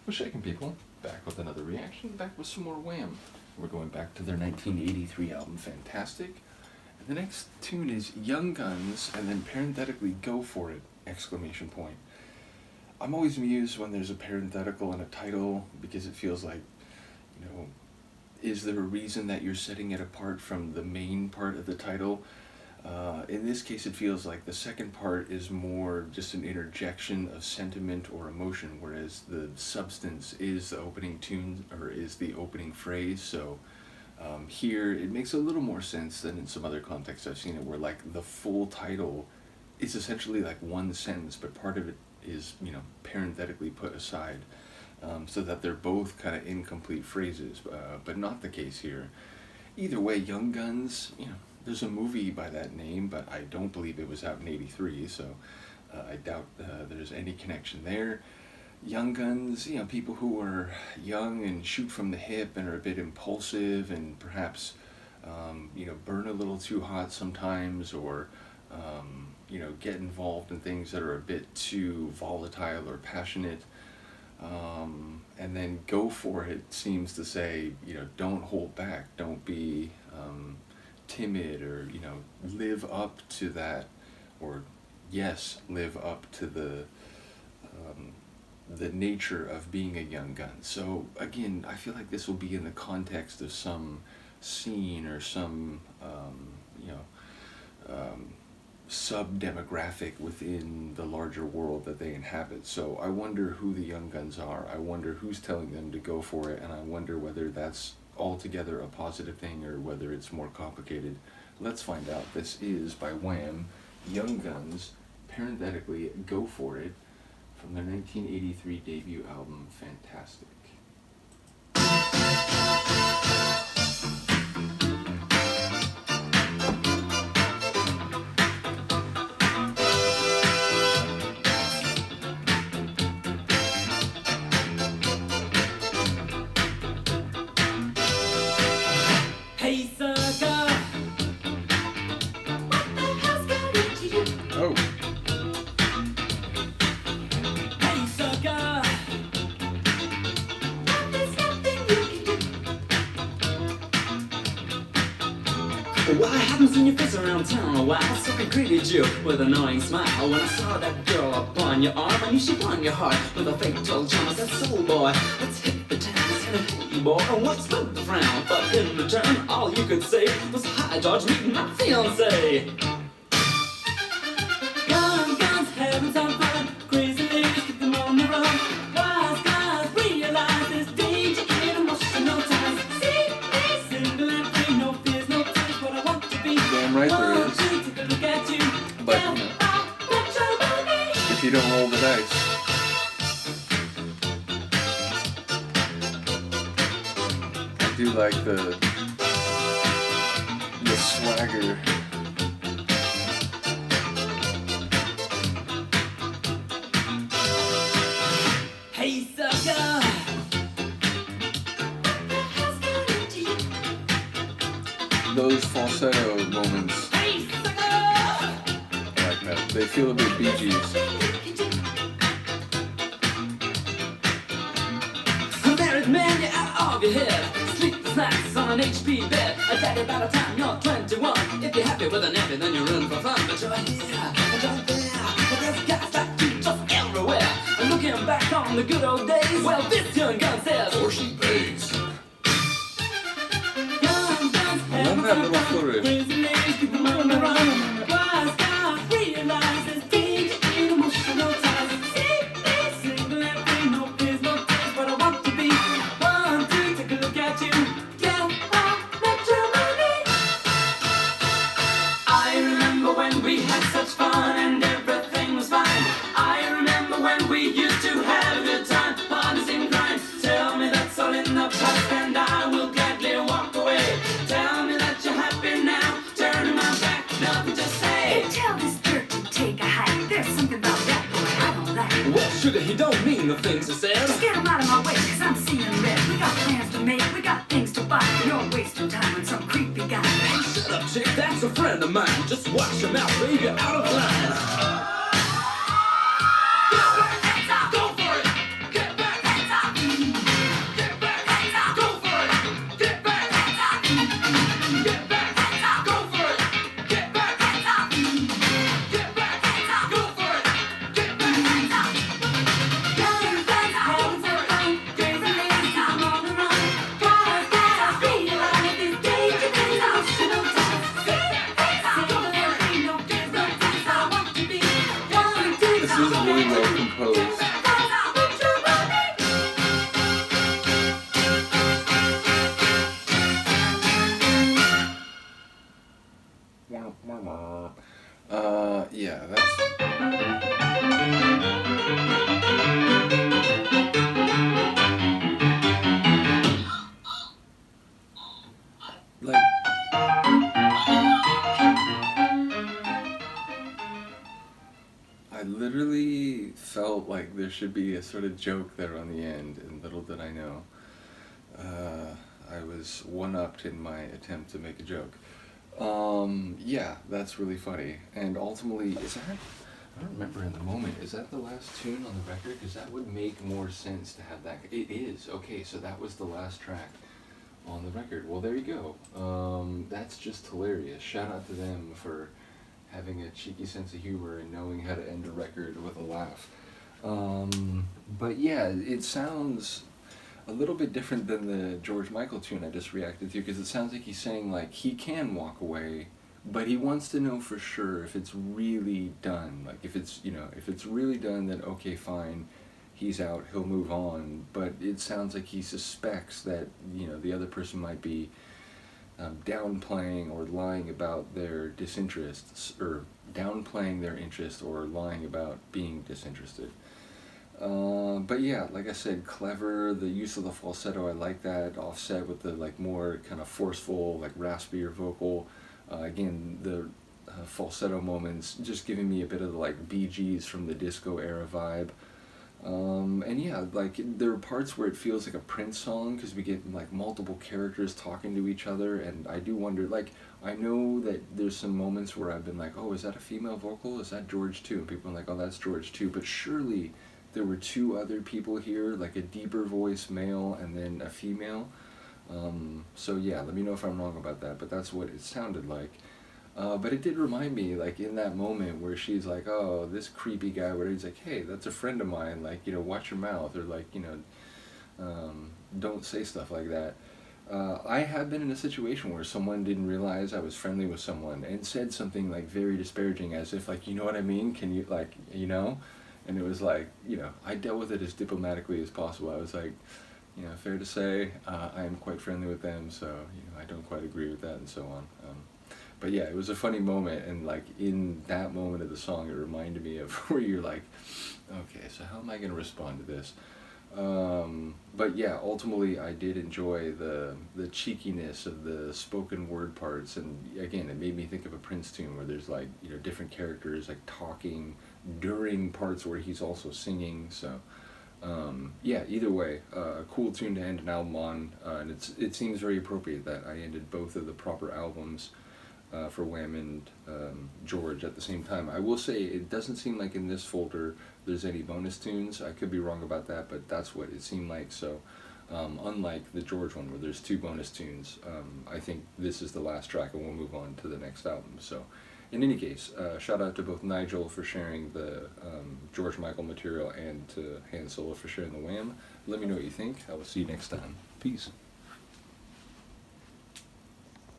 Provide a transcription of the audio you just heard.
What's shaking, people? Back with another reaction, back with some more Wham. We're going back to their 1983 album, Fantastic. And the next tune is Young Guns, and then parenthetically, Go For It, exclamation point. I'm always amused when there's a parenthetical in a title, because it feels like, you know, is there a reason that you're setting it apart from the main part of the title? In this case, it feels like the second part is more just an interjection of sentiment or emotion, whereas the substance is the opening tune, or is the opening phrase. So here, it makes a little more sense than in some other contexts I've seen it, where like the full title is essentially like one sentence, but part of it is, you know, parenthetically put aside, so that they're both kind of incomplete phrases, but not the case here. Either way, Young Guns, you know, there's a movie by that name, but I don't believe it was out in '83, so I doubt there's any connection there. Young Guns, you know, people who are young and shoot from the hip and are a bit impulsive and perhaps, you know, burn a little too hot sometimes, or, you know, get involved in things that are a bit too volatile or passionate. And then Go For It seems to say, you know, don't hold back, don't be timid, or, you know, live up to that, or yes, live up to the nature of being a young gun. So again, I feel like this will be in the context of some scene or some you know, sub-demographic within the larger world that they inhabit. So I wonder who the young guns are, I wonder who's telling them to go for it, and I wonder whether that's altogether a positive thing or whether it's more complicated. Let's find out. This is by Wham, Young Guns, parenthetically, Go For It, from their 1983 debut album, Fantastic. Hey sucker, what the hell's got into you? Oh. Hey sucker, there's nothing you can do. Well, I haven't seen your face around town in a while, so I greeted you with an annoying smile. When I saw that girl upon your arm, I knew she won your heart with a fatal charm. I said, soul boy, let's hit the town. I said, hey boy, what's with the frown? But in return, all you could say was, hi George, meet my fiancé. Young guns having some fun, crazy ladies keep them on the run. Wise guys realize there's danger in emotional ties. See me single and free, no fears, no tears, what I want to be. Damn right there is. Take a look at you. But, you know, if you don't roll the dice. I do like the swagger. Hey sucker, Those falsetto moments, hey sucker, I like that. They feel a bit Bee Gees. a married man, you're out of your head. Sleepless nights on an HP bed. I tell you by the time you're 21. If you're happy with a nappy, then you're in for fun. But you're here, and you're there. But there's guys like you just everywhere. And looking back on the good old days, well, this young gun says, Or she pays. young guns I love that little flourish. crazy ladies keep them on the run. Wise guys realize there's danger in emotional ties. See me single and free, no fears, no tears, but I want to be. 1, 2, take a look at you. Get out, let your money. I remember when we had such fun and everything was fine. I remember when we used to have a good time, parties and crime. Tell me that's all in the past and I will gladly walk away. Tell me that you're happy now, turning my back, nothing to say. Hey, tell this dirt to take a hike. There's something about that boy I don't like. Well, sugar, he don't mean the things he says. Just get him out of my way, cause I'm seeing red. We got plans to make, we got things to buy. You're wasting time on some creepy guy. Hey, shut up, chick, that's a friend of mine. Just watch your mouth, baby, you're out of line. Go for it! Get back! should be a sort of joke there on the end, and little did I know, I was one-upped in my attempt to make a joke. Yeah, that's really funny. And ultimately, is that, I don't remember in the moment, is that the last tune on the record? Because that would make more sense to have that. It is. Okay, so that was the last track on the record. Well, there you go. That's just hilarious. Shout out to them for having a cheeky sense of humor and knowing how to end a record with a laugh. But yeah, it sounds a little bit different than the George Michael tune I just reacted to, because it sounds like he's saying like he can walk away, but he wants to know for sure if it's really done. Like if it's, you know, if it's really done, then okay, fine, he's out, he'll move on. But it sounds like he suspects that, you know, the other person might be downplaying or lying about their disinterest, or downplaying their interest or lying about being disinterested. But yeah, like I said, clever, the use of the falsetto, I like that, offset with the like more kind of forceful, like raspier vocal. Again, the falsetto moments just giving me a bit of the like Bee Gees from the disco era vibe. And yeah, like there are parts where it feels like a Prince song because we get like multiple characters talking to each other, and I do wonder, like, I know that there's some moments where I've been like, oh, is that a female vocal? Is that George too? And people are like, oh, that's George too. But surely there were two other people here, like a deeper voice male and then a female. So yeah, let me know if I'm wrong about that, but that's what it sounded like. But it did remind me, like, in that moment where she's like, oh, this creepy guy, where he's like, hey, that's a friend of mine, like, you know, watch your mouth, or like, you know, don't say stuff like that. I have been in a situation where someone didn't realize I was friendly with someone and said something, like, very disparaging, as if, like, you know what I mean? Can you, like, you know? And it was like, you know, I dealt with it as diplomatically as possible. I was like, you know, fair to say, I am quite friendly with them, so, you know, I don't quite agree with that, and so on. But yeah, it was a funny moment, and like in that moment of the song, it reminded me of where you're like, okay, so how am I going to respond to this? But yeah, ultimately I did enjoy the cheekiness of the spoken word parts, and again, it made me think of a Prince tune where there's like, you know, different characters like talking during parts where he's also singing, so yeah, either way, a cool tune to end an album on, and it seems very appropriate that I ended both of the proper albums for Wham and George at the same time. I will say it doesn't seem like in this folder there's any bonus tunes. I could be wrong about that, but that's what it seemed like. So unlike the George one where there's two bonus tunes, I think this is the last track and we'll move on to the next album. So in any case, shout out to both Nigel for sharing the George Michael material and to Han Solo for sharing the Wham. Let me know what you think. I will see you next time. Peace.